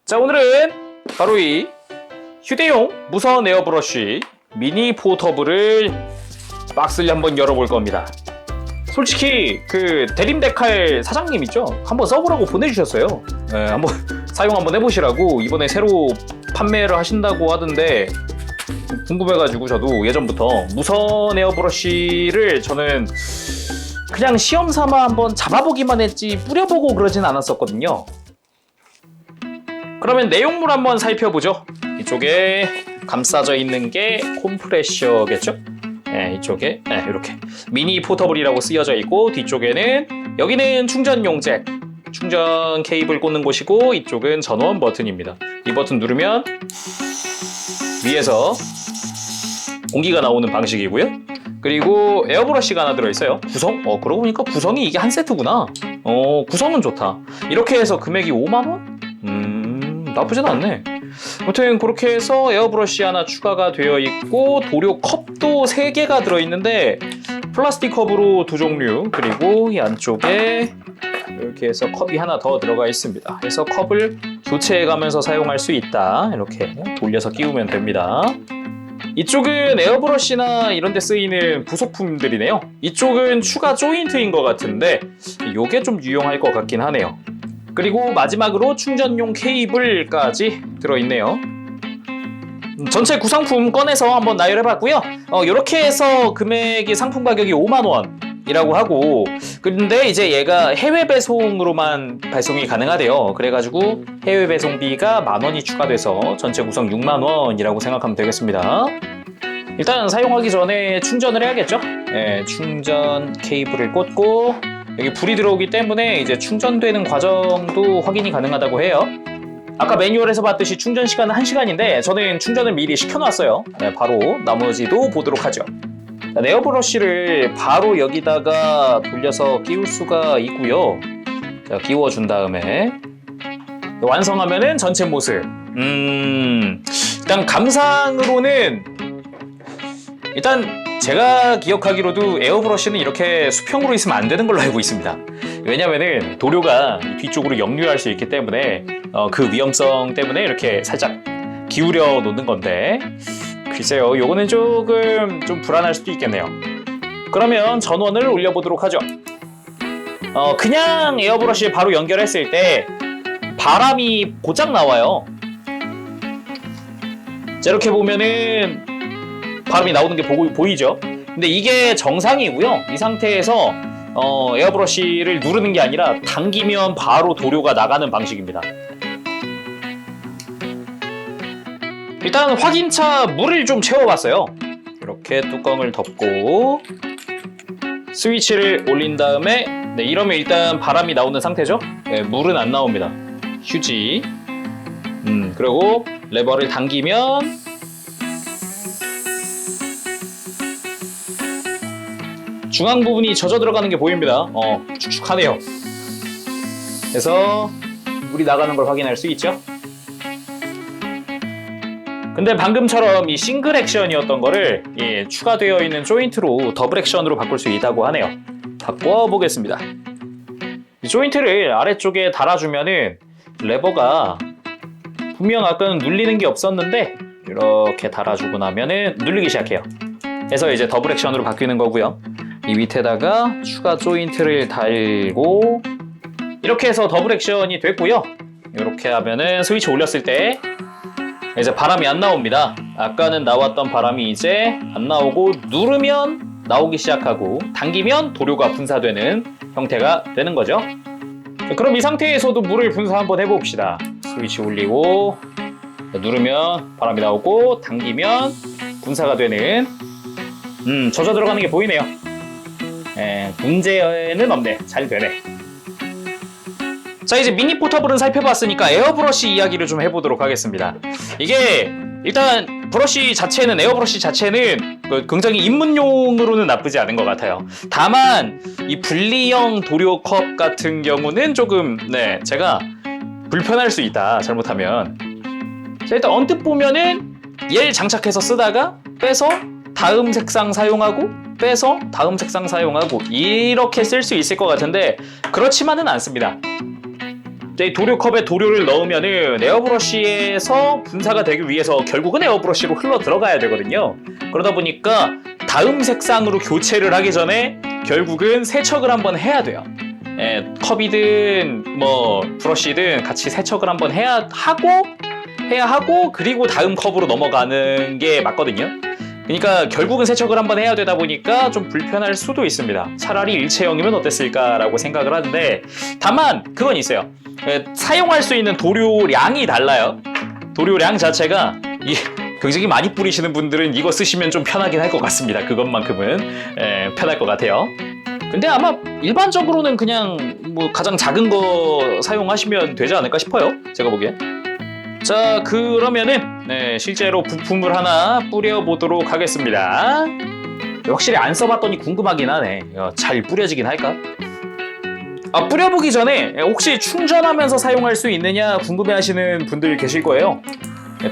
자, 오늘은 바로 이 휴대용 무선 에어브러쉬 미니 포터블을 박스를 한번 열어볼 겁니다. 솔직히 그 대림데칼 사장님 있죠? 한번 써보라고 보내주셨어요. 네, 한번 사용 한번 해보시라고 이번에 새로 판매를 하신다고 하던데 궁금해가지고 저도 예전부터 무선 에어브러쉬를 저는 그냥 시험 삼아 한번 잡아보기만 했지 뿌려보고 그러진 않았었거든요. 그러면 내용물 한번 살펴보죠. 이쪽에 감싸져 있는 게 콤프레셔겠죠? 네, 이쪽에 이렇게 미니 포터블이라고 쓰여져 있고, 뒤쪽에는 여기는 충전용 잭, 충전 케이블 꽂는 곳이고, 이쪽은 전원 버튼입니다. 이 버튼 누르면 위에서 공기가 나오는 방식이고요. 그리고 에어브러쉬가 하나 들어있어요. 구성? 그러고 보니까 구성이 이게 한 세트구나. 구성은 좋다. 이렇게 해서 금액이 5만원? 나쁘진 않네. 아무튼 그렇게 해서 에어브러쉬 하나 추가가 되어 있고, 도료 컵도 3개가 들어있는데 플라스틱 컵으로 2종류, 그리고 이 안쪽에 이렇게 해서 컵이 하나 더 들어가 있습니다. 그래서 컵을 교체해가면서 사용할 수 있다. 이렇게 돌려서 끼우면 됩니다. 이쪽은 에어브러쉬나 이런 데 쓰이는 부속품들이네요. 이쪽은 추가 조인트인 것 같은데 이게 좀 유용할 것 같긴 하네요. 그리고 마지막으로 충전용 케이블까지 들어있네요. 전체 구성품 꺼내서 한번 나열해봤고요. 이렇게 해서 금액이 상품 가격이 5만원이라고 하고, 근데 이제 얘가 해외 배송으로만 발송이 가능하대요. 그래가지고 해외 배송비가 10,000원이 추가돼서 전체 구성 6만원이라고 생각하면 되겠습니다. 일단 사용하기 전에 충전을 해야겠죠? 네, 충전 케이블을 꽂고, 여기 불이 들어오기 때문에 이제 충전되는 과정도 확인이 가능하다고 해요. 아까 매뉴얼에서 봤듯이 충전 시간은 1시간인데 저는 충전을 미리 시켜놨어요. 네, 바로 나머지도 보도록 하죠. 에어브러쉬를 바로 여기다가 돌려서 끼울 수가 있고요. 자, 끼워준 다음에 완성하면은 전체 모습. 일단 감상으로는 일단 제가 기억하기로도 에어브러쉬는 이렇게 수평으로 있으면 안 되는 걸로 알고 있습니다. 왜냐면은 도료가 뒤쪽으로 역류할 수 있기 때문에 그 위험성 때문에 이렇게 살짝 기울여 놓는 건데, 글쎄요, 요거는 조금 좀 불안할 수도 있겠네요. 그러면 전원을 올려보도록 하죠. 그냥 에어브러쉬 바로 연결했을 때 바람이 고장 나와요. 자, 이렇게 보면은 바람이 나오는 게 보이죠? 근데 이게 정상이고요. 이 상태에서 에어브러쉬를 누르는 게 아니라 당기면 바로 도료가 나가는 방식입니다. 일단 확인차 물을 좀 채워봤어요. 이렇게 뚜껑을 덮고 스위치를 올린 다음에, 네, 이러면 일단 바람이 나오는 상태죠. 네, 물은 안 나옵니다. 휴지. 그리고 레버를 당기면 중앙 부분이 젖어 들어가는 게 보입니다. 축축하네요. 그래서 물이 나가는 걸 확인할 수 있죠. 근데 방금처럼 이 싱글 액션이었던 거를 추가되어 있는 조인트로 더블 액션으로 바꿀 수 있다고 하네요. 바꿔보겠습니다. 이 조인트를 아래쪽에 달아주면은 레버가 분명 아까는 눌리는 게 없었는데 이렇게 달아주고 나면은 눌리기 시작해요. 그래서 이제 더블 액션으로 바뀌는 거고요. 이 밑에다가 추가 조인트를 달고 이렇게 해서 더블 액션이 됐고요. 이렇게 하면은 스위치 올렸을 때 이제 바람이 안 나옵니다. 아까는 나왔던 바람이 이제 안 나오고, 누르면 나오기 시작하고 당기면 도료가 분사되는 형태가 되는 거죠. 그럼 이 상태에서도 물을 분사 한번 해봅시다. 스위치 올리고 누르면 바람이 나오고 당기면 분사가 되는, 젖어 들어가는 게 보이네요. 문제는 없네. 잘 되네. 자, 이제 미니 포터블은 살펴봤으니까 에어브러쉬 이야기를 좀 해보도록 하겠습니다. 이게 일단 브러쉬 자체는, 에어브러쉬 자체는 굉장히 입문용으로는 나쁘지 않은 것 같아요. 다만 이 분리형 도료컵 같은 경우는 조금 제가 불편할 수 있다, 잘못하면. 자, 일단 언뜻 보면은 얘를 장착해서 쓰다가 빼서 다음 색상 사용하고 빼서 다음 색상 사용하고 이렇게 쓸 수 있을 것 같은데 그렇지만은 않습니다. 이 도료컵에 도료를 넣으면은 에어브러쉬에서 분사가 되기 위해서 결국은 에어브러쉬로 흘러 들어가야 되거든요. 그러다 보니까 다음 색상으로 교체를 하기 전에 결국은 세척을 한번 해야 돼요. 컵이든 뭐 브러쉬든 같이 세척을 한번 해야 하고 그리고 다음 컵으로 넘어가는 게 맞거든요. 그러니까 결국은 세척을 한번 해야 되다 보니까 좀 불편할 수도 있습니다. 차라리 일체형이면 어땠을까라고 생각을 하는데, 다만 그건 있어요. 사용할 수 있는 도료량이 달라요. 도료량 자체가 굉장히 많이 뿌리시는 분들은 이거 쓰시면 좀 편하긴 할 것 같습니다. 그것만큼은 편할 것 같아요. 근데 아마 일반적으로는 그냥 뭐 가장 작은 거 사용하시면 되지 않을까 싶어요. 제가 보기엔. 자, 그러면은 실제로 부품을 하나 뿌려보도록 하겠습니다. 확실히 안 써봤더니 궁금하긴 하네. 잘 뿌려지긴 할까? 뿌려보기 전에 혹시 충전하면서 사용할 수 있느냐 궁금해하시는 분들 계실 거예요.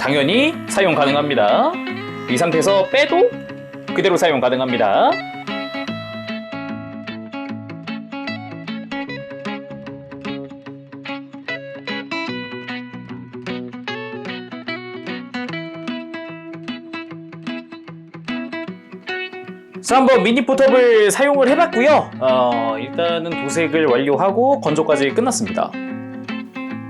당연히 사용 가능합니다. 이 상태에서 빼도 그대로 사용 가능합니다. 자, 한번 미니 포톱을 사용을 해봤고요. 일단은 도색을 완료하고 건조까지 끝났습니다.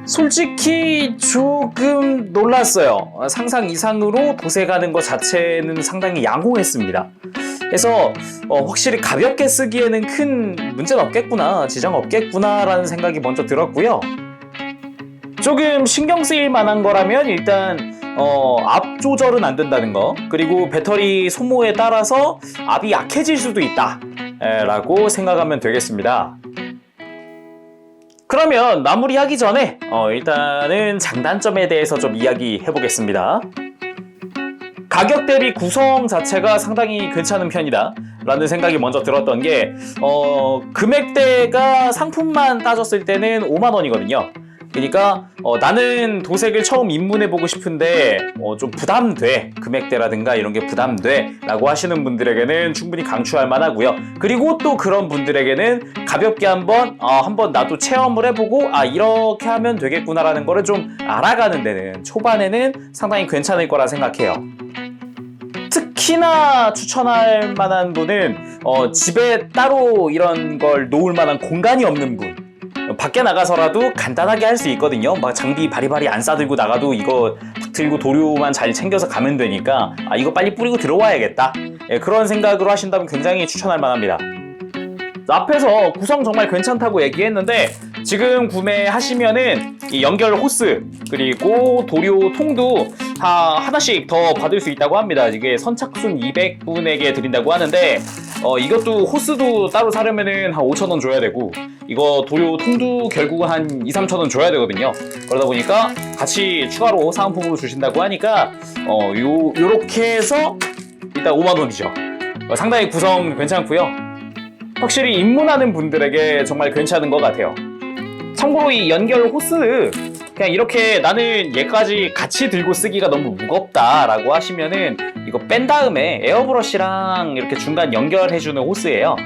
솔직히 조금 놀랐어요. 상상 이상으로 도색하는 것 자체는 상당히 양호했습니다. 그래서 확실히 가볍게 쓰기에는 큰 문제는 없겠구나, 지장 없겠구나 라는 생각이 먼저 들었고요. 조금 신경 쓰일 만한 거라면 일단 압 조절은 안 된다는 거, 그리고 배터리 소모에 따라서 압이 약해질 수도 있다 라고 생각하면 되겠습니다. 그러면 마무리하기 전에 일단은 장단점에 대해서 좀 이야기해 보겠습니다. 가격 대비 구성 자체가 상당히 괜찮은 편이다 라는 생각이 먼저 들었던 게, 금액대가 상품만 따졌을 때는 5만 원이거든요. 그러니까 나는 도색을 처음 입문해보고 싶은데 좀 부담돼, 금액대라든가 이런 게 부담돼 라고 하시는 분들에게는 충분히 강추할 만하고요. 그리고 또 그런 분들에게는 가볍게 한번 나도 체험을 해보고 이렇게 하면 되겠구나 라는 거를 좀 알아가는 데는 초반에는 상당히 괜찮을 거라 생각해요. 특히나 추천할 만한 분은 집에 따로 이런 걸 놓을 만한 공간이 없는 분, 밖에 나가서라도 간단하게 할 수 있거든요. 막 장비 바리바리 안 싸들고 나가도 이거 딱 들고 도료만 잘 챙겨서 가면 되니까 이거 빨리 뿌리고 들어와야겠다, 그런 생각으로 하신다면 굉장히 추천할 만합니다. 앞에서 구성 정말 괜찮다고 얘기했는데, 지금 구매하시면은 이 연결 호스 그리고 도료 통도 다 하나씩 더 받을 수 있다고 합니다. 이게 선착순 200분에게 드린다고 하는데, 이것도 호스도 따로 사려면은 한 5,000원 줘야 되고, 이거 도료 통도 결국은 한 2, 3,000원 줘야 되거든요. 그러다 보니까 같이 추가로 사은품으로 주신다고 하니까 요렇게 해서 일단 5만 원이죠. 상당히 구성 괜찮고요. 확실히 입문하는 분들에게 정말 괜찮은 것 같아요. 참고로 이 연결 호스, 그냥 이렇게 나는 얘까지 같이 들고 쓰기가 너무 무겁다 라고 하시면은 이거 뺀 다음에 에어브러쉬랑 이렇게 중간 연결해주는 호스예요.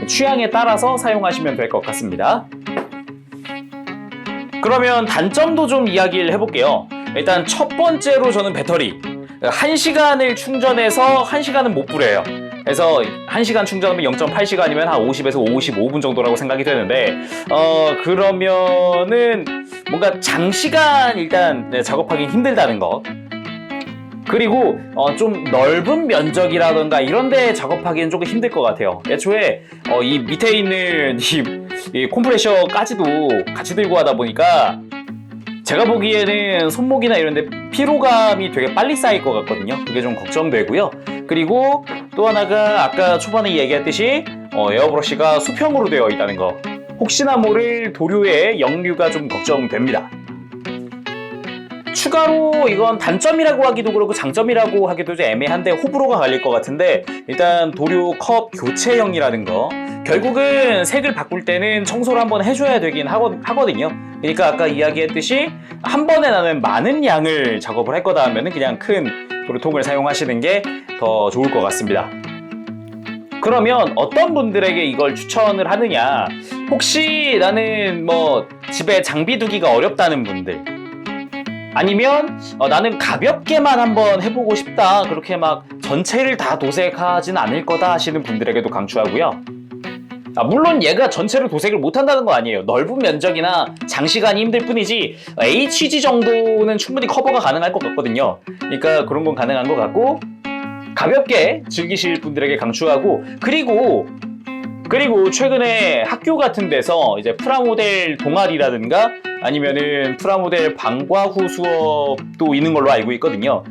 취향에 따라서 사용하시면 될 것 같습니다. 그러면 단점도 좀 이야기를 해볼게요. 일단 첫 번째로 저는 배터리, 1시간을 충전해서 1시간은 못 뿌려요. 그래서 1시간 충전하면 0.8시간이면 한 50에서 55분 정도라고 생각이 되는데, 그러면은 뭔가 장시간 일단 작업하기 힘들다는 거, 그리고 좀 넓은 면적이라던가 이런 데 작업하기는 조금 힘들 것 같아요. 애초에 이 밑에 있는 이 컴프레셔까지도 같이 들고 하다 보니까 제가 보기에는 손목이나 이런 데 피로감이 되게 빨리 쌓일 것 같거든요. 그게 좀 걱정되고요. 그리고 또 하나가 아까 초반에 얘기했듯이 에어브러쉬가 수평으로 되어 있다는 거, 혹시나 모를 도료의 역류가 좀 걱정됩니다. 추가로 이건 단점이라고 하기도 그렇고 장점이라고 하기도 좀 애매한데 호불호가 갈릴 것 같은데, 일단 도료 컵 교체형이라는 거, 결국은 색을 바꿀 때는 청소를 한번 해줘야 되긴 하거든요. 그러니까 아까 이야기했듯이 한 번에 나는 많은 양을 작업을 할 거다 하면은 그냥 큰 도료통을 사용하시는 게 더 좋을 것 같습니다. 그러면 어떤 분들에게 이걸 추천을 하느냐, 혹시 나는 뭐 집에 장비 두기가 어렵다는 분들, 아니면 나는 가볍게만 한번 해보고 싶다, 그렇게 막 전체를 다 도색하진 않을 거다 하시는 분들에게도 강추하고요. 물론 얘가 전체를 도색을 못한다는 거 아니에요. 넓은 면적이나 장시간이 힘들 뿐이지 HG 정도는 충분히 커버가 가능할 것 같거든요. 그러니까 그런 건 가능한 것 같고, 가볍게 즐기실 분들에게 강추하고, 그리고 최근에 학교 같은 데서 이제 프라모델 동아리라든가 아니면은 프라모델 방과 후 수업도 있는 걸로 알고 있거든요.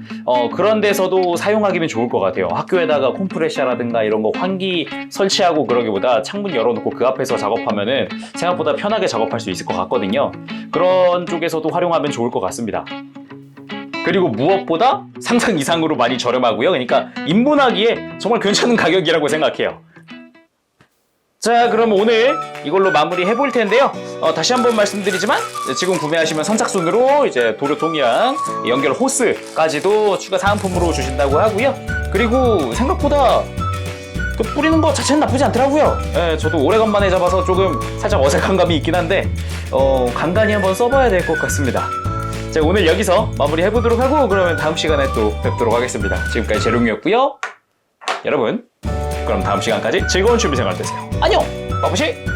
그런 데서도 사용하기는 좋을 것 같아요. 학교에다가 콤프레셔라든가 이런 거 환기 설치하고 그러기보다 창문 열어놓고 그 앞에서 작업하면은 생각보다 편하게 작업할 수 있을 것 같거든요. 그런 쪽에서도 활용하면 좋을 것 같습니다. 그리고 무엇보다 상상 이상으로 많이 저렴하고요. 그러니까 입문하기에 정말 괜찮은 가격이라고 생각해요. 자, 그럼 오늘 이걸로 마무리 해볼 텐데요. 다시 한번 말씀드리지만 지금 구매하시면 선착순으로 이제 도료 통이랑 연결 호스까지도 추가 사은품으로 주신다고 하고요. 그리고 생각보다 뿌리는 거 자체는 나쁘지 않더라고요. 예, 저도 오래간만에 잡아서 조금 살짝 어색한 감이 있긴 한데 간단히 한번 써봐야 될 것 같습니다. 자, 오늘 여기서 마무리 해보도록 하고 그러면 다음 시간에 또 뵙도록 하겠습니다. 지금까지 재룡이었고요. 여러분, 그럼 다음 시간까지 즐거운 취미생활 되세요. 안녕! 빠부시!